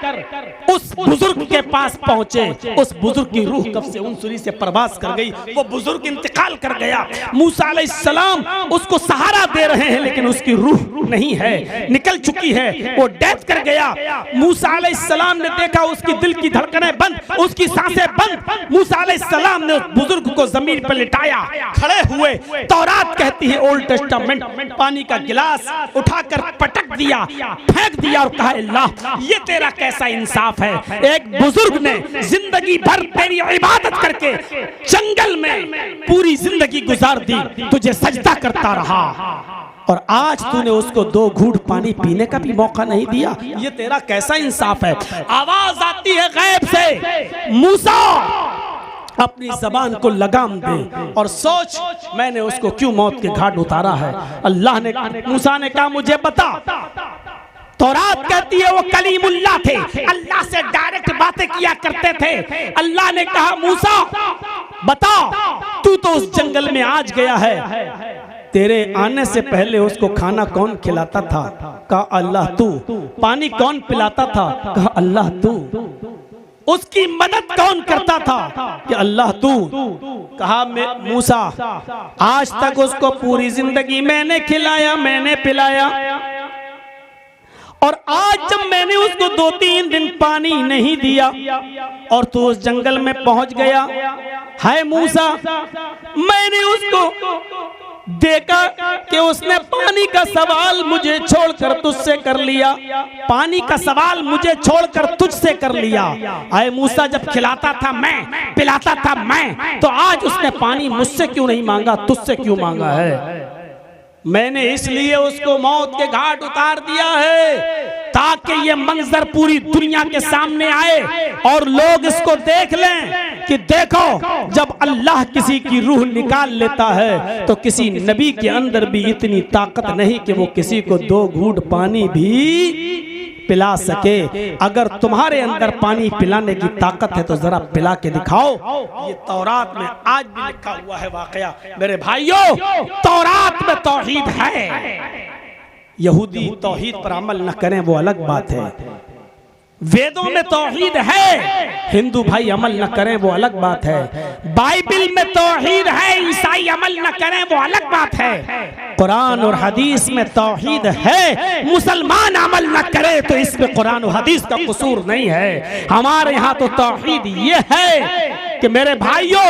उस बुजुर्ग के पास पहुंचे, उस बुजुर्ग की रूह कब से उनसुरी से प्रवास कर गई, वो बुजुर्ग इंतकाल कर गया। मूसा अलैहिस्सलाम उसको सहारा दे रहे हैं, लेकिन उसकी रूह नहीं है, निकल चुकी है, वो डेथ कर गया। मूसा अलैहिस्सलाम ने देखा उसकी दिल की धड़कनें बंद, उसकी सांसें बंद। मूसा अलैहिस्सलाम ने उस बुजुर्ग को जमीन पर लिटाया, खड़े हुए। तौरात कहती है, ओल्ड टेस्टामेंट, पानी का गिलास उठाकर पटक दिया, फेंक दिया और कहा अल्लाह ये तेरा कैसा इंसाफ है। एक बुजुर्ग ने जिंदगी भर तेरी इबादत करके जंगल में पूरी जिंदगी गुजार दी, तुझे सजदा करता रहा, और आज तूने उसको 2 घूंट पानी पीने का भी मौका नहीं दिया, ये तेरा कैसा इंसाफ है। आवाज आती है गैब से, मूसा अपनी जबान को लगाम दे और सोच मैंने उसको क्यों मौत के घाट उतारा है। अल्लाह ने, मूसा ने कहा मुझे बता। तौरात कहती है वो कलीमुल्लाह थे, अल्लाह से डायरेक्ट बातें किया करते थे। अल्लाह ने कहा मूसा बता, तू तो उस जंगल में आज गया है, तेरे आने से पहले उसको खाना कौन खिलाता था? कहा अल्लाह तू। पानी कौन पिलाता था? कहा अल्लाह तू। उसकी मदद कौन करता था? कि अल्लाह तू। कहा मूसा आज तक उसको पूरी जिंदगी मैंने खिलाया, मैंने पिलाया, और आज जब मैंने उसको 2-3 दिन पानी नहीं दिया और तू उस जंगल में पहुंच गया, हाय मूसा मैंने उसको देखा कि उसने पानी का सवाल मुझे छोड़कर तुझसे कर लिया, पानी का सवाल मुझे छोड़कर तुझसे कर लिया। आए मूसा जब खिलाता था मैं, पिलाता था मैं, तो आज उसने पानी मुझसे क्यों नहीं मांगा, तुझसे क्यों मांगा है? मैंने इसलिए उसको मौत के घाट उतार दिया है ताकि ये मंजर पूरी दुनिया के सामने आए और लोग इसको देख लें कि देखो जब अल्लाह किसी की रूह निकाल लेता है तो किसी नबी के अंदर भी इतनी ताकत नहीं कि वो किसी को 2 घूंट पानी भी पिला सके। अगर तुम्हारे अंदर पानी पिलाने की ताकत है तो जरा पिला के दिखाओ। ये तौरात में आज भी लिखा हुआ है वाकया। मेरे भाइयों, तौरात में तौहीद है। यहूदी तौहीद पर अमल न करें वो अलग बात है, वेदों में तौहीद है, हिंदू भाई अमल न करें वो अलग बात है। बाइबल में तौहीद है, ईसाई अमल न करें वो अलग बात है। कुरान और हदीस में तौहीद है, मुसलमान अमल न करे तो इसमें कुरान और हदीस का कसूर नहीं है। हमारे यहाँ तो तौहीद ये है कि मेरे भाइयों,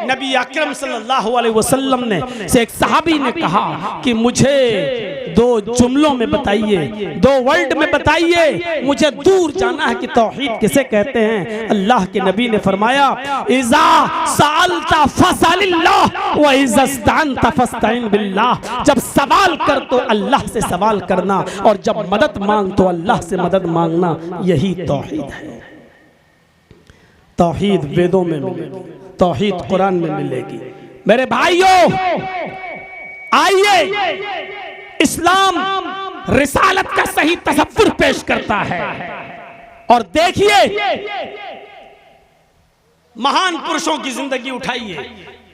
नबी अकरम सल्लल्लाहु अलैहि वसल्लम ने से एक सहाबी ने कहा कि मुझे 2 जुमलों में बताइए, 2 वर्ड में बताइए, मुझे दूर जाना है कि तौहीद किसे कहते हैं। अल्लाह के नबी ने फरमाया इज़ा सअलता फसअलिल्लाह व इज़ा इस्तअनता फस्तईन बिल्लाह। जब सवाल कर तो अल्लाह से सवाल करना और जब मदद मांग तो अल्लाह से मदद मांगना, यही तौहीद है। तौहीद वेदों में मिलेगी, तौहीद कुरान में मिलेगी। मेरे भाइयों, आइए इस्लाम रिसालत का सही तसव्वुर पेश करता है और देखिए महान पुरुषों की जिंदगी उठाइए,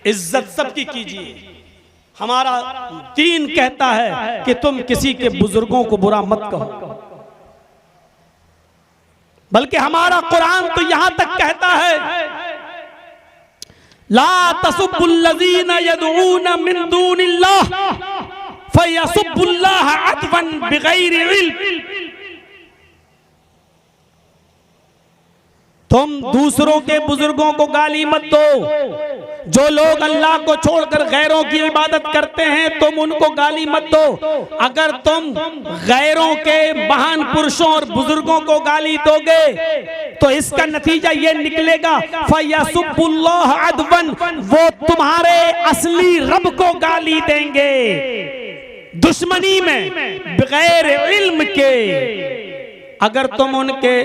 इज्जत सबकी कीजिए। हमारा दीन कहता है कि तुम किसी के बुजुर्गों को बुरा मत कहो, बल्कि हमारा कुरान तो यहां तक कहता है ला तसुब्बुल्लज़ीना यदऊना मिन दूनिल्लाह फयसुब्बुल्लाह अदवन बिगैरि इल्म। तुम दूसरों के बुजुर्गों को गाली मत दो। जो लोग अल्लाह को छोड़कर गैरों की इबादत करते हैं तुम उनको गाली मत दो। अगर तुम गैरों के महान पुरुषों और बुजुर्गों को गाली दोगे तो इसका नतीजा ये निकलेगा फयसुब्बुल्लाह अदवन, वो तुम्हारे असली रब को गाली देंगे दुश्मनी में बगैर इल्म के। अगर तुम उनके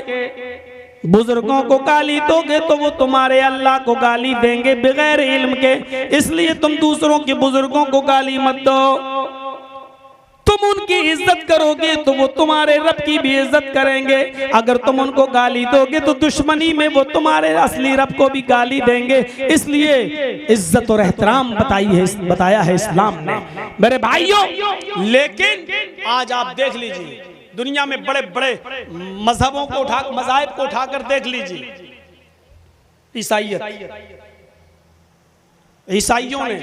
बुजुर्गों को गाली दोगे तो वो तुम्हारे अल्लाह को गाली देंगे बगैर इल्म के, इसलिए तुम दूसरों के बुजुर्गों को गाली मत दो। तुम उनकी इज्जत करोगे तो वो तुम्हारे रब की भी इज्जत करेंगे। अगर तुम उनको गाली दोगे तो दुश्मनी में वो तुम्हारे असली रब को भी गाली देंगे। इसलिए इज्जत और एहतराम बताया है इस्लाम ने मेरे भाइयों। लेकिन आज आप देख लीजिए दुनिया में बड़े बड़े मजहबों को मज़ाहिब को उठाकर देख लीजिए। ईसाइयों ने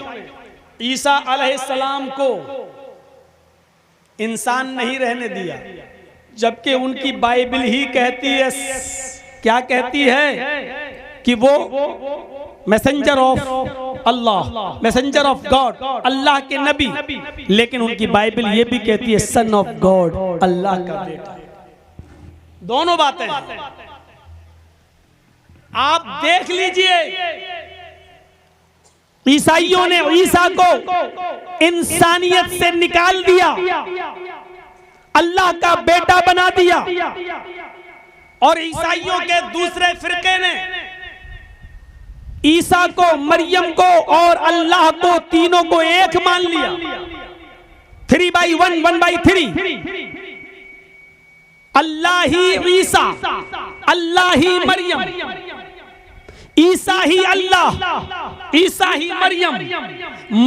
ईसा अलैहिस्सलाम को इंसान नहीं रहने दिया, जबकि उनकी बाइबल ही कहती है, क्या कहती है कि वो messenger of Allah, messenger of God, Allah के नबी। लेकिन उनकी बाइबल ये भी कहती है सन ऑफ गॉड, अल्लाह का बेटा। दोनों बातें आप देख लीजिए। ईसाइयों ने ईसा को इंसानियत से निकाल दिया, अल्लाह का बेटा बना दिया। और ईसाइयों के दूसरे फिरके ने ईसा को, मरियम को और अल्लाह को, तीनों को एक मान लिया। 3/1, 1/3। अल्लाह ही ईसा, अल्लाह ही मरियम, ईसा ही अल्लाह, ईसा ही मरियम,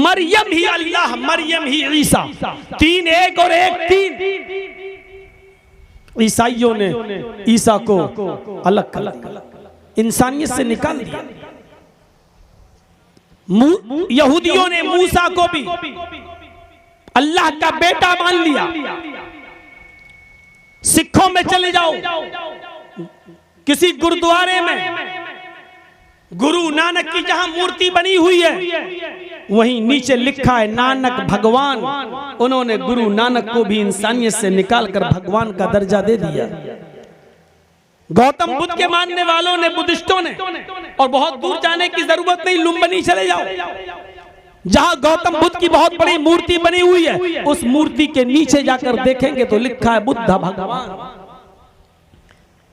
मरियम ही अल्लाह, मरियम ही ईसा। तीन एक और एक तीन। ईसाइयों ने ईसा को अलग कर दिया, इंसानियत से निकाल दिया। यहूदियों ने मूसा को भी अल्लाह का बेटा मान लिया। सिखों में चले जाओ, किसी गुरुद्वारे में गुरु नानक की जहां मूर्ति बनी हुई है वहीं नीचे लिखा है नानक भगवान। उन्होंने गुरु नानक को भी इंसानियत से निकालकर भगवान का दर्जा दे दिया। गौतम बुद्ध के मानने वालों ने, बुद्धिस्टों ने, और बहुत दूर जाने की जरूरत नहीं, लुम्बिनी चले जाओ जहां गौतम बुद्ध की बहुत बड़ी मूर्ति बनी हुई है। उस मूर्ति के नीचे जाकर देखेंगे तो लिखा है बुद्ध भगवान।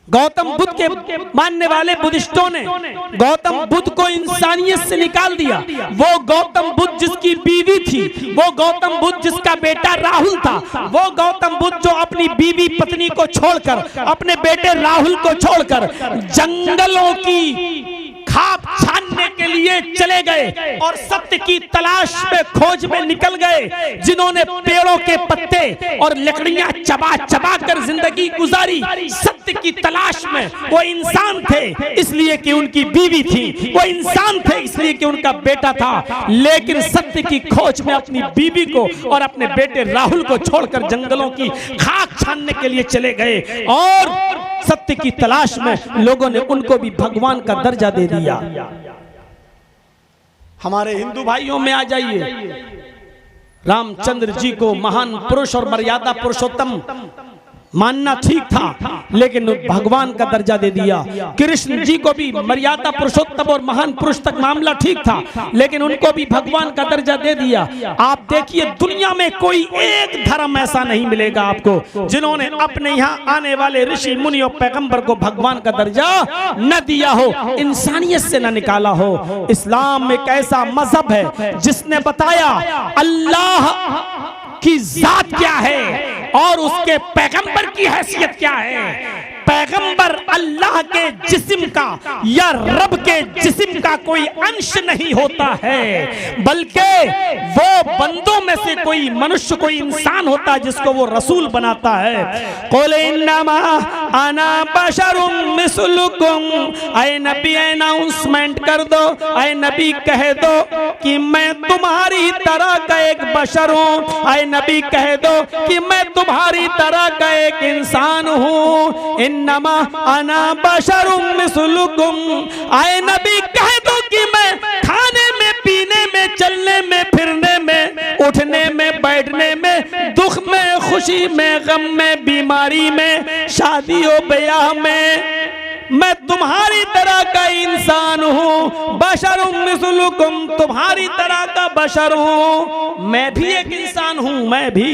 गौतम बुद्ध के मानने वाले बुद्धिस्टों ने गौतम बुद्ध को इंसानियत से निकाल दिया। वो गौतम बुद्ध जिसकी बीवी थी, वो गौतम बुद्ध जिसका बेटा राहुल था, वो गौतम बुद्ध जो अपनी बीवी पत्नी को छोड़कर, अपने बेटे राहुल को छोड़कर जंगलों की खाप छानने के लिए चले गए और सत्य की तलाश में, खोज में निकल गए। जिन्होंने पेड़ों के पत्ते और लकड़ियां चबा चबा कर जिंदगी गुजारी सत्य की तलाश में। वो इंसान थे इसलिए कि उनकी बीवी थी, वो इंसान थे इसलिए कि उनका बेटा था। लेकिन सत्य की खोज में अपनी बीवी को और अपने बेटे राहुल को छोड़कर जंगलों की खाक छानने के लिए चले गए और सत्य की तलाश में लोगों ने उनको भी भगवान का दर्जा दे दिया। हमारे हिंदू भाइयों में आ जाइए, रामचंद्र जी को महान पुरुष और मर्यादा पुरुषोत्तम मानना ठीक था, लेकिन भगवान का दर्जा दे दिया। कृष्ण जी को भी मर्यादा पुरुषोत्तम और महान पुरुष तक मामला ठीक था, लेकिन उनको भी भगवान का दर्जा दे दिया। आप देखिए दुनिया में कोई एक धर्म ऐसा नहीं मिलेगा आपको जिन्होंने अपने यहाँ आने वाले ऋषि मुनि और पैगंबर को भगवान का दर्जा न दिया हो, इंसानियत से न निकाला हो। इस्लाम एक ऐसा मजहब है जिसने बताया अल्लाह की जात क्या है और उसके पैगंबर की हैसियत क्या है। पैगंबर अल्लाह के जिस्म का या रब के जिस्म का कोई अंश नहीं होता है, बल्कि वो बंदों में से कोई मनुष्य, कोई इंसान होता है जिसको वो रसूल बनाता है। क़ुल इन्नमा अना बशरुम मिस्लुकुम, ऐ नबी अनाउंसमेंट कर दो, ऐ नबी कह दो कि मैं तुम्हारी तरह का एक बशर हूँ। ऐ नबी कह दो कि मैं तुम्हारी तरह का एक इंसान हूँ। इन्नमा अना बशरुम मिस्लुकुम, आए नबी कह दो कि मैं खाने में, पीने में, चलने में, फिरने में, उठने में, बैठने में, दुख में, खुशी में, गम में, बीमारी में, शादियों ब्याह में मैं तुम्हारी तरह का इंसान हूँ। बशरुम मिस्लुकुम, तुम्हारी तरह का बशर हूँ। मैं भी एक इंसान हूँ, मैं भी।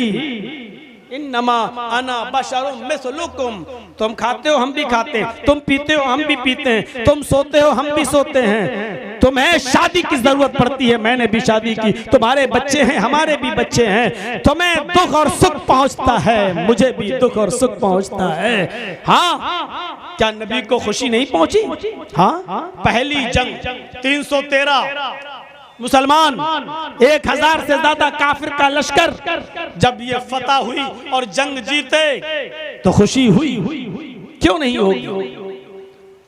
इन्नमा अना बशरुम मिस्लुकुम, तुम खाते हो हम भी खाते हैं, तुम पीते हो हम भी पीते हैं, तुम सोते हो हम भी सोते हैं, तुम्हें शादी की जरूरत पड़ती है मैंने भी शादी की, तुम्हारे बच्चे हैं हमारे भी बच्चे हैं, तुम्हें दुख और सुख पहुंचता है मुझे भी दुख और सुख पहुंचता है। हाँ, क्या नबी को खुशी नहीं पहुंची? हाँ, पहली जंग 313 मुसलमान 1000 से ज्यादा काफिर का लश्कर जब ये फतह हुई और जंग जीते तो खुशी हुई, क्यों नहीं होगी?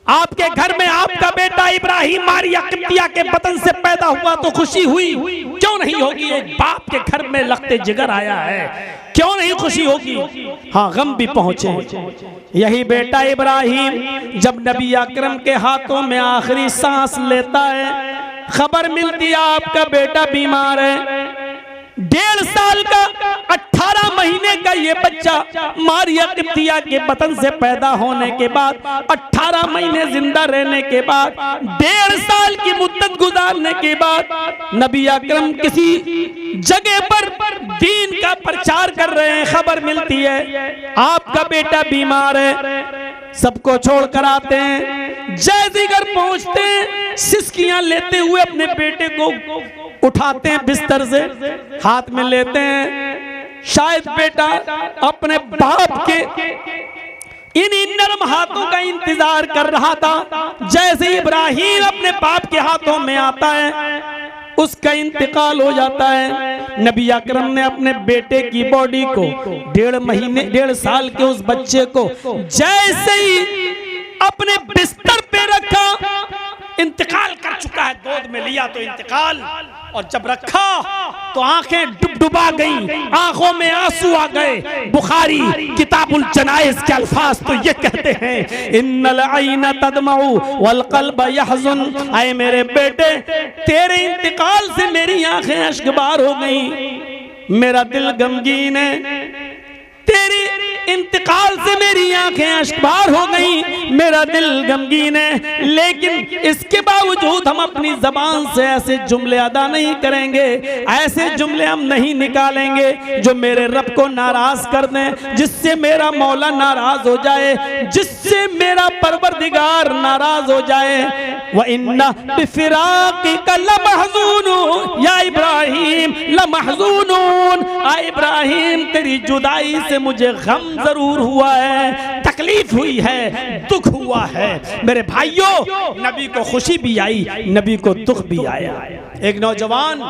आपके घर में आपका बेटा इब्राहिम मारिया किब्तिया के बतन से पैदा हुआ तो खुशी हुई, क्यों नहीं होगी? एक बाप के घर में लखते जिगर आया है, क्यों नहीं खुशी होगी? हाँ, गम भी पहुंचे। यही बेटा इब्राहिम जब नबी अकरम के हाथों में आखिरी सांस लेता है, खबर मिलती है आपका बेटा बीमार है। 1.5 साल का 18 महीने का ये बच्चा मारिया किब्तिया के बतन से पैदा होने के बाद 18 महीने जिंदा रहने के बाद 1.5 साल की मुद्दत गुजारने के बाद नबी अकरम किसी जगह पर दीन का प्रचार कर रहे हैं, खबर मिलती है आपका बेटा बीमार है। सबको छोड़कर आते हैं, जैसे घर पहुंचते हैं सिसकियां लेते हुए अपने बेटे को उठाते हैं बिस्तर से, हाथ में लेते हैं। शायद बेटा अपने बाप के इन्हीं नरम हाथों का इंतजार कर रहा था। जैसे इब्राहिम अपने बाप के हाथों में आता है उसका इंतकाल हो जाता है। नबी अकरम ने अपने बेटे की बॉडी को 1.5 साल के उस बच्चे को जैसे ही अपने बिस्तर पे रखा, इंतकाल कर चुका है, गोद में लिया तो इंतकाल, और जब रखा तो आंखें डुबडुबा गईं, आंखों में आंसू आ गए। बुखारी किताबुल जनाइज के अल्फाज तो ये कहते हैं, इन्नल आइना तदमउ वल कल्ब यहज़ुन, आए मेरे बेटे तेरे इंतकाल से मेरी आंखें अश्कबार हो गईं, मेरा दिल गमगीन है, तेरी इंतकाल से मेरी आंखें अश्कबार हो गईं, मेरा दिल गमगीन है। लेकिन इसके बावजूद हम अपनी जबान से ऐसे जुमले अदा नहीं करेंगे, ऐसे जुमले हम नहीं निकालेंगे जो मेरे रब को नाराज कर दें, जिससे मेरा मौला नाराज हो जाए, जिससे मेरा परवरदिगार नाराज हो जाए। व इन्ना बिफिराक़िका लमहज़ून या इब्राहिम लमहज़ूनून, आ इब्राहिम तेरी जुदाई से मुझे गम जरूर हुआ है, तकलीफ हुई है, दुख हुआ है। मेरे भाइयों, नबी को खुशी भी आई, नबी को दुख भी आया। एक नौजवान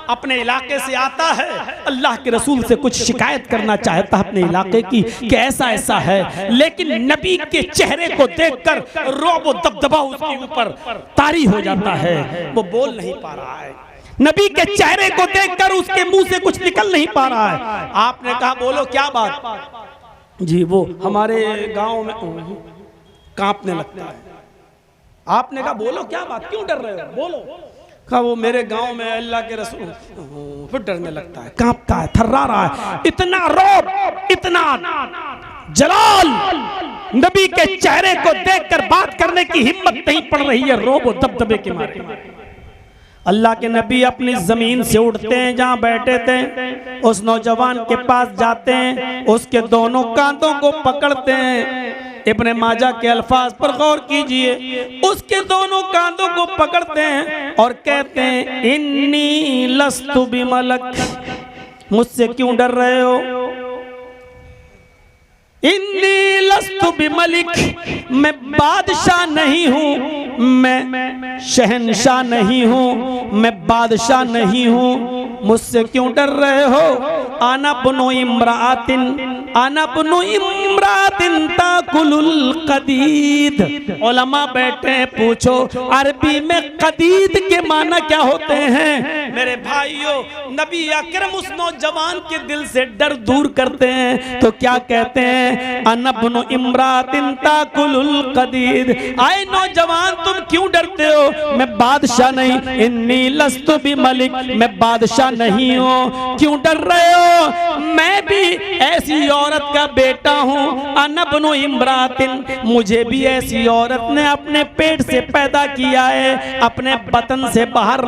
अपने इलाके से आता है, अल्लाह के रसूल से कुछ शिकायत करना चाहता है अपने इलाके की कि ऐसा ऐसा है, लेकिन नबी के चेहरे को देखकर रौब व दबदबा उसके ऊपर तारी हो जाता है, वो बोल नहीं पा रहा है। नबी के चेहरे को देखकर उसके मुंह से कुछ निकल नहीं पा रहा है। आपने कहा बोलो क्या बात? जी वो हमारे गांव में कांपने लगता है। आपने कहा बोलो क्या बात, क्यों डर रहे हो, बोलो। कहा वो मेरे गांव में अल्लाह के रसूल, फिर डरने लगता है, कांपता है, थर्रा रहा है। इतना रौब, इतना जलाल, नबी के चेहरे को देखकर बात करने की हिम्मत नहीं पड़ रही है, रौब और दबदबे के मारे। अल्लाह के नबी अपनी जमीन से उठते हैं, जहां बैठे थे उस नौजवान के पास जाते हैं, उसके दोनों कांधों को पकड़ते हैं। इब्ने माजा के अल्फाज पर गौर कीजिए, उसके दोनों कांधों को पकड़ते हैं और कहते हैं इन्नी लस्तु बिमलक, मुझसे क्यों डर रहे हो? इन्नी लस्तु बिमलिक, मैं बादशाह नहीं हूँ, मैं शहनशाह नहीं हूँ, मैं बादशाह नहीं हूँ, मुझसे क्यों डर रहे हो? आना बुनो इम्रातिन, आना बुनो इम्रातिन ताकुलुल कदीद। उलमा बैठे हैं, पूछो अरबी में कदीद के माना क्या होते हैं? मेरे भाइयों, नबी अकरम उस नौजवान के दिल से डर दूर करते हैं तो क्या कहते हैं? अना बुनो इम्रातिन ताकुलुल कदीद। आए नौजवान, तुम क्यों डरते हो? मैं बादशाह नहीं, इन्नी लस्तु बिमलिक, मैं बादशाह नहीं हूँ, क्यों डर रहे हो? मैं भी ऐसी औरत का बेटा हूँ। अना बुनो इम्रातिन, मुझे भी ऐसी औरत ने अपने पेट से पैदा किया है, अपने बतन से बाहर